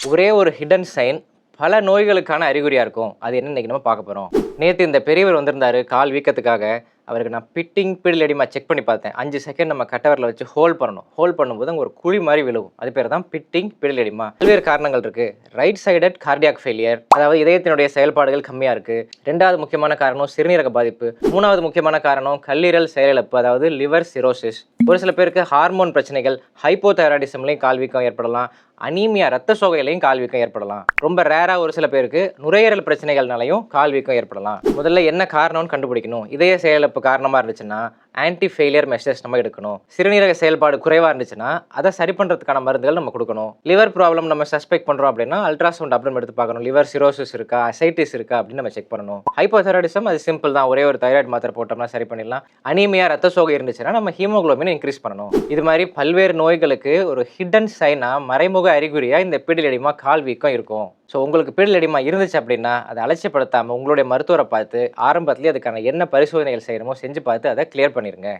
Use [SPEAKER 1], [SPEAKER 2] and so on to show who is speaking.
[SPEAKER 1] ஒரே ஒரு hidden sign பல நோய்களுக்கான அறிகுறியாக இருக்கும். அது என்ன இன்னைக்கு நம்ம பார்க்க போகிறோம். நேற்று இந்த பெரியவர் வந்திருந்தாரு கால் வீக்கத்துக்காக. அவருக்கு நான் பிட்டிங் பீடியல் எடிமா செக் பண்ணி பார்த்தேன். 5 செகண்ட் நம்ம கட்டவரில் வச்சு ஹோல்ட் பண்ணணும். ஹோல்ட் பண்ணும்போது அங்கே ஒரு குழி மாதிரி விழுகும். அது பேர் தான் பிட்டிங் பீடியல் எடிமா. பல்வேறு காரணங்கள் இருக்கு. ரைட் சைடட் கார்டியாக் ஃபெயிலியர், அதாவது இதயத்தினுடைய செயல்பாடுகள் கம்மியாக இருக்கு. 2வது முக்கியமான காரணம் சிறுநீரக பாதிப்பு. 3வது முக்கியமான காரணம் கல்லீரல் செயலிழப்பு, அதாவது லிவர் சிரோசிஸ். ஒரு சில பேருக்கு ஹார்மோன் பிரச்சனைகள், ஹைப்போதைராய்டிசம்லையும் கால் வீக்கம் ஏற்படலாம். அனீமியா, ரத்த சோகையிலையும் கால் வீக்கம் ஏற்படலாம். ரொம்ப ரேரா ஒரு சில பேருக்கு நுரையீரல் பிரச்சனைகள்னாலையும் கால் வீக்கம் ஏற்படலாம். முதல்ல என்ன காரணம்னு கண்டுபிடிக்கணும். இதய செயலிழப்பு காரணமா இருந்துச்சுன்னா ஆன்டி ஃபெயிலியர் மெஷர்ஸ் நம்ம எடுக்கணும். சிறுநீரக செயல்பாடு குறைவா இருந்துச்சுன்னா அதை சரி பண்றதுக்கான மருந்துகள் நம்ம கொடுக்கணும். லிவர் ப்ராப்ளம் நம்ம சஸ்பெக்ட் பண்றோம் அப்படின்னா அல்ட்ராசவுண்ட் அப்டம் எடுத்து பார்க்கணும். லிவர் சிரோசிஸ் இருக்கா, அசைட்டிஸ் இருக்கா அப்படின்னு நம்ம செக் பண்ணணும். ஹைப்போதைராய்டிசம் அது சிம்பிள் தான். ஒரே ஒரு தைராய்டு மாத்திரை போட்டோம்னா சரி பண்ணிடலாம். அனீமியா, ரத்த சோகை இருந்துச்சுன்னா நம்ம ஹீமோகுளோபின் இன்க்ரீஸ் பண்ணணும். இது மாதிரி பல்வேறு நோய்களுக்கு ஒரு ஹிடன் சைனா, மறைமுக அறிகுறியா இந்த பீடியல் எடிமா, கால் வீக்கம் இருக்கும். ஸோ உங்களுக்கு பீடியல் எடிமா இருந்துச்சு அப்படின்னா அதை அலட்சியப்படுத்தாமல் உங்களுடைய மருத்துவரை பார்த்து ஆரம்பத்திலேயே அதுக்கான என்ன பரிசோதனைகள் செய்யணுமோ செஞ்சு பார்த்து அதை கிளியர் பண்ணிடுங்க.